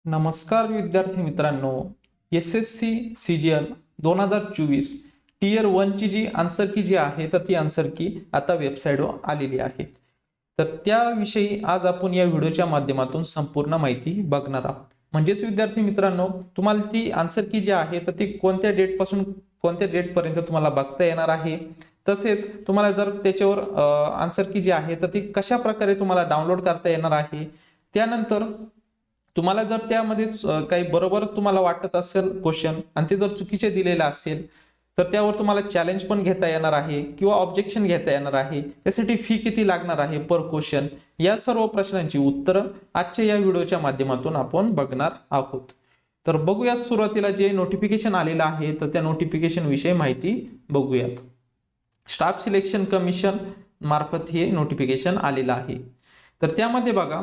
नमस्कार विद्यार्थी मित्रांनो, SSC CGL 2024 टियर 1 ची जी आन्सर की जी आहे तर ती आन्सर की आता वेबसाईटवर आलेली आहे. तर त्याविषयी आज आपण या व्हिडिओच्या माध्यमातून संपूर्ण माहिती बघणार आहोत. म्हणजेच विद्यार्थी मित्रांनो, तुम्हाला ती आन्सर की जी आहे तर ती कोणत्या डेट पासून कोणत्या डेट पर्यंत तुम्हाला बघता येणार आहे. तसेच तुम्हाला जर त्याच्यावर आन्सर की जी आहे तर ती कशा प्रकारे तुम्हाला डाउनलोड करता येणार आहे. त्यानंतर तुम्हाला जर त्यामध्ये काही बरोबर तुम्हाला वाटत असेल क्वेश्चन आणि ते जर चुकीचे दिलेले असेल तर त्यावर तुम्हाला चॅलेंज पण घेता येणार आहे किंवा ऑब्जेक्शन घेता येणार आहे. त्यासाठी फी किती लागणार आहे पर क्वेश्चन, या सर्व प्रश्नांची उत्तरं आजच्या या व्हिडिओच्या माध्यमातून आपण बघणार आहोत. तर बघूयात सुरुवातीला जे नोटिफिकेशन आलेलं आहे तर त्या नोटिफिकेशन विषयी माहिती बघूयात. स्टाफ सिलेक्शन कमिशन मार्फत हे नोटिफिकेशन आलेलं आहे. तर त्यामध्ये बघा,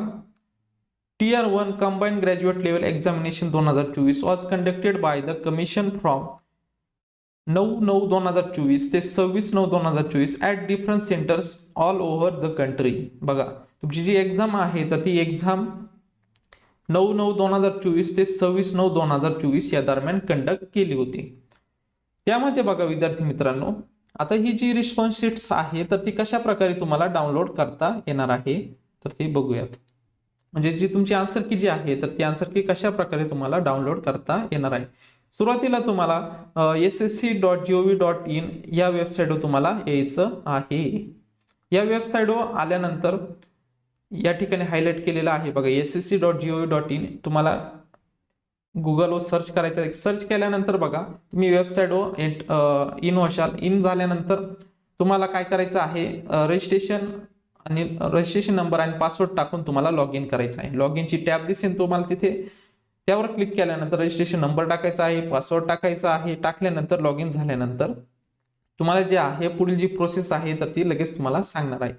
Tier 1 Combined Graduate Level Examination 2024 was conducted by the Commission from 9/9/2024 ते 26/9/2024 at different centers all over the country. बघा, तुमची जी एक्झाम आहे तर ती एक्झाम 9/9/2024 ते 26/9/2024 या दरम्यान कंडक्ट केली होती. त्यामध्ये बघा विद्यार्थी मित्रांनो, आता ही जी रिस्पॉन्स शीट्स आहे तर ती कशा प्रकारे तुम्हाला डाउनलोड करता येणार आहे तर ते बघूयात. म्हणजे जी तुमची आन्सर की जी आहे तर ती आन्सर की कशा प्रकारे तुम्हाला डाउनलोड करता येणार आहे. सुरुवातीला तुम्हाला ssc.gov.in या वेबसाईटवर तुम्हाला यायचं आहे. या वेबसाईटवर आल्यानंतर या ठिकाणी हायलाइट केलेलं आहे बघा, ssc.gov.in तुम्हाला गुगलवर सर्च करायचं आहे. सर्च केल्यानंतर बघा, तुम्ही वेबसाईटवर इन व्हाल. इन झाल्यानंतर तुम्हाला काय करायचं आहे, रजिस्ट्रेशन आणि रजिस्ट्रेशन नंबर आणि पासवर्ड टाकून तुम्हाला लॉग इन करायचं आहे. लॉग इनची टॅब दिसेल तुम्हाला तिथे, त्यावर क्लिक केल्यानंतर रजिस्ट्रेशन नंबर टाकायचा आहे, पासवर्ड टाकायचा आहे. टाकल्यानंतर लॉग इन झाल्यानंतर तुम्हाला जे आहे पुढील जी प्रोसेस आहे तर ती लगेच तुम्हाला सांगणार आहे.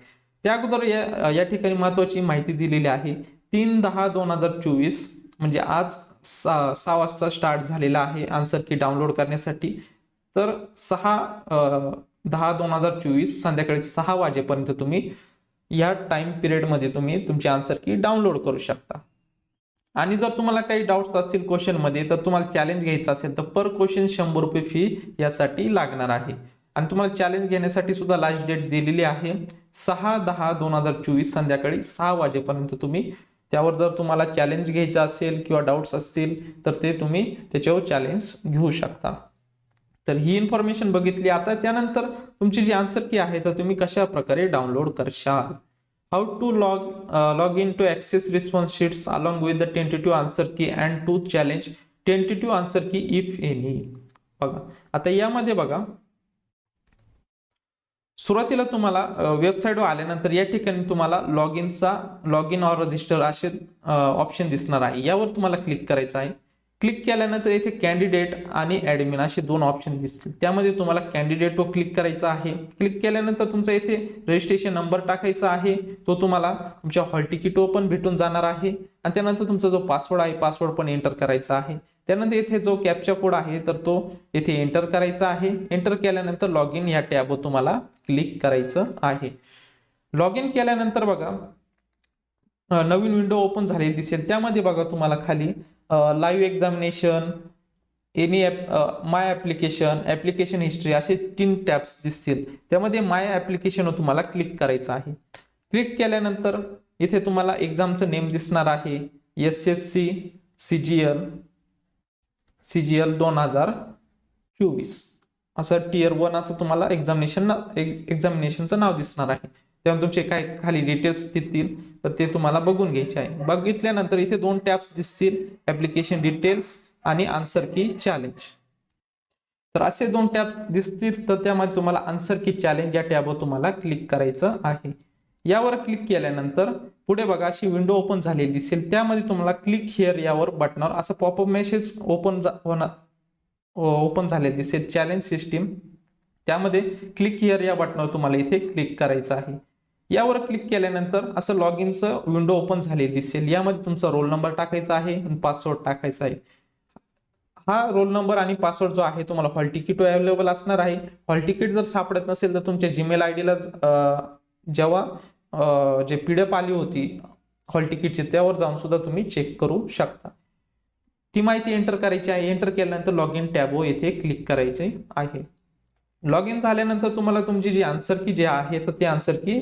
त्या अगोदर या ठिकाणी महत्वाची माहिती दिलेली आहे. 3/10/2024 म्हणजे आज 6 वाजता स्टार्ट झालेला आहे आन्सर की डाउनलोड करण्यासाठी. तर 6/10/2024 संध्याकाळी 6 वाजेपर्यंत तुम्ही या टाइम पिरियड मध्ये तुम्ही तुमची आन्सर की डाउनलोड करू शकता. आणि जर तुम्हाला काही डाऊट्स असतील क्वेश्चन मध्ये तर तुम्हाला चॅलेंज घ्यायचं असेल तर पर क्वेश्चन 100 रुपये फी यासाठी लागणार आहे. आणि तुम्हाला चॅलेंज घेण्यासाठी सुद्धा लास्ट डेट दिलेली आहे 6/10/2024 संध्याकाळी 6 वाजेपर्यंत. तुम्ही त्यावर जर तुम्हाला चॅलेंज घ्यायचं असेल किंवा डाऊट्स असतील तर ते तुम्ही त्याच्यावर चॅलेंज घेऊ शकता. तर ही इन्फॉर्मेशन बघितली. आता त्यानंतर तुमची जी आन्सर की आहे तर तुम्ही कशा प्रकारे डाउनलोड करशाल. How to log in to access response sheets along with the tentative answer key and to challenge tentative answer key if any. बघा, आता यामध्ये बघा, सुरुवातीला तुम्हाला वेबसाईटवर आल्यानंतर या ठिकाणी तुम्हाला लॉग इन ऑर रजिस्टर असे ऑप्शन दिसणार आहे. यावर तुम्हाला क्लिक करायचं आहे. क्लिक केल्यानंतर इथे कॅन्डिडेट आणि ऍडमिन असे दोन ऑप्शन दिसतील. त्यामध्ये तुम्हाला कॅन्डिडेटवर क्लिक करायचं आहे. क्लिक केल्यानंतर तुमचा इथे रजिस्ट्रेशन नंबर टाकायचा आहे. तो तुम्हाला तुमच्या हॉल तिकीटवर पण भेटून जाणार आहे. आणि त्यानंतर तुमचा जो पासवर्ड आहे पासवर्ड पण एंटर करायचा आहे. त्यानंतर इथे जो कॅप्चा कोड आहे तर तो इथे एंटर करायचा आहे. एंटर केल्यानंतर लॉग इन या टॅबवर तुम्हाला क्लिक करायचं आहे. लॉग इन केल्यानंतर बघा, नवीन विंडो ओपन झालेली दिसेल. त्यामध्ये बघा तुम्हाला खाली लाईव्ह एक्झामिनेशन, एनी माय ऍप्लिकेशन हिस्ट्री असे 3 टॅब्स दिसतील. त्यामध्ये माय ऍप्लिकेशनवर तुम्हाला क्लिक करायचं आहे. क्लिक केल्यानंतर इथे तुम्हाला एक्झामचं नेम दिसणार आहे, SSC CGL 2024 असं टियर 1 असं तुम्हाला एक्झामिनेशनचं नाव दिसणार आहे. तेव्हा तुमचे काय खाली डिटेल्स दिसतील तर ते तुम्हाला बघून घ्यायचे आहे. बघितल्यानंतर इथे 2 टॅब्स दिसतील, ऍप्लिकेशन डिटेल्स आणि आन्सर की चॅलेंज. तर असे 2 टॅब्स दिसतील. तर त्यामध्ये तुम्हाला आन्सर की चॅलेंज या टॅबवर तुम्हाला क्लिक करायचं आहे. यावर क्लिक केल्यानंतर पुढे बघा अशी विंडो ओपन झालेली दिसेल. त्यामध्ये तुम्हाला क्लिक हिअर यावर बटनावर असं पॉपअप मेसेज ओपन झाले दिसेल, चॅलेंज सिस्टीम. त्यामध्ये क्लिक हिअर या बटनावर तुम्हाला इथे क्लिक करायचं आहे. यावर क्लिक केल्यानंतर असं लॉग इनचं विंडो ओपन झालेली दिसेल. यामध्ये तुमचा रोल नंबर टाकायचा आहे आणि पासवर्ड टाकायचा आहे. हा रोल नंबर आणि पासवर्ड जो आहे तुम्हाला हॉल तिकीट अवेलेबल असणार आहे. हॉल तिकीट जर सापडत नसेल तर तुमच्या जीमेल आयडीला जेव्हा जे PDF आली होती हॉल तिकीटची त्यावर जाऊन सुद्धा तुम्ही चेक करू शकता. ती माहिती एंटर करायची आहे. एंटर केल्यानंतर लॉग इन टॅब येथे क्लिक करायचे आहे. लॉग इन झाल्यानंतर तुम्हाला तुमची जी आन्सर की जी आहे तर ती आन्सर की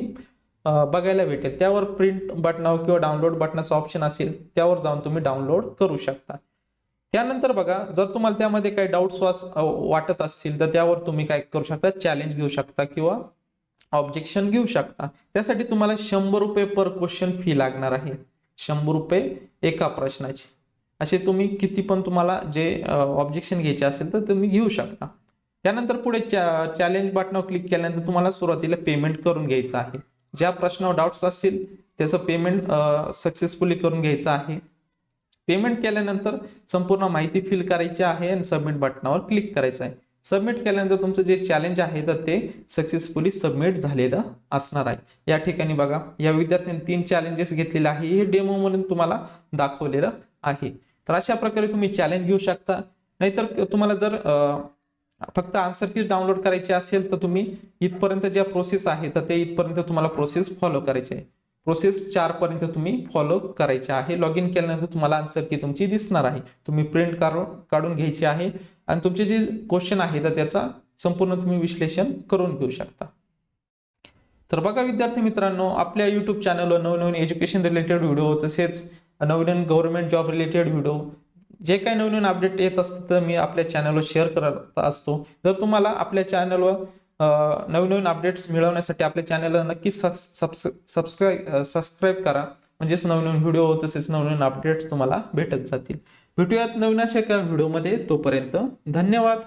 बघायला भेटेल. त्यावर प्रिंट बटनावर किंवा डाउनलोड बटनाचा ऑप्शन असेल त्यावर जाऊन तुम्ही डाउनलोड करू शकता. त्यानंतर बघा, जर तुम्हाला त्यामध्ये काही डाऊट्स वाटत असतील तर त्यावर तुम्ही काय करू शकता, चॅलेंज घेऊ शकता किंवा ऑब्जेक्शन घेऊ शकता. त्यासाठी तुम्हाला 100 रुपये पर क्वेश्चन फी लागणार आहे. 100 रुपये एका प्रश्नाची. असे तुम्ही किती पण तुम्हाला जे ऑब्जेक्शन घ्यायचे असेल तर तुम्ही घेऊ शकता. त्यानंतर पुढे चॅलेंज बटनावर क्लिक केल्यानंतर तुम्हाला सुरुवातीला पेमेंट करून घ्यायचं आहे. ज्या प्रश्नावर डाऊट्स असतील त्याचं पेमेंट सक्सेसफुली करून घ्यायचं आहे. पेमेंट केल्यानंतर संपूर्ण माहिती फिल करायची आहे आणि सबमिट बटनावर क्लिक करायचं आहे. सबमिट केल्यानंतर तुमचं जे चॅलेंज आहे तर ते सक्सेसफुली सबमिट झालेलं असणार आहे. या ठिकाणी बघा, या विद्यार्थ्यांनी 3 चॅलेंजेस घेतलेले आहे. हे डेमो म्हणून तुम्हाला दाखवलेलं आहे. तर अशा प्रकारे तुम्ही चॅलेंज घेऊ शकता. नाहीतर तुम्हाला जर फक्त आन्सर की डाउनलोड करायची असेल तर तुम्ही इथपर्यंत ज्या प्रोसेस आहे तर ते इथपर्यंत तुम्हाला प्रोसेस फॉलो करायची आहे. प्रोसेस 4 पर्यंत तुम्ही फॉलो करायचे आहे. लॉग इन केल्यानंतर तुम्हाला आन्सर की तुमची दिसणार आहे. तुम्ही प्रिंट काढून घ्यायची आहे आणि तुमचे जे क्वेश्चन आहे तर त्याचा संपूर्ण तुम्ही विश्लेषण करून घेऊ शकता. तर बघा विद्यार्थी मित्रांनो, आपल्या युट्यूब चॅनलवर नवनवीन एज्युकेशन रिलेटेड व्हिडिओ तसेच नवीन गव्हर्नमेंट जॉब रिलेटेड व्हिडिओ जे काही नवीन अपडेट येत असतं तर मी आपल्या चॅनलवर शेअर करत असतो. जर तुम्हाला आपल्या चॅनलवर नवीन अपडेट्स मिळवण्यासाठी आपल्या चॅनलला नक्की सबस्क्राईब करा. म्हणजेच नवीन व्हिडिओ तसेच नवीन अपडेट्स तुम्हाला भेटत जातील. भेटूयात नवीन अशा एका व्हिडिओमध्ये. तोपर्यंत धन्यवाद.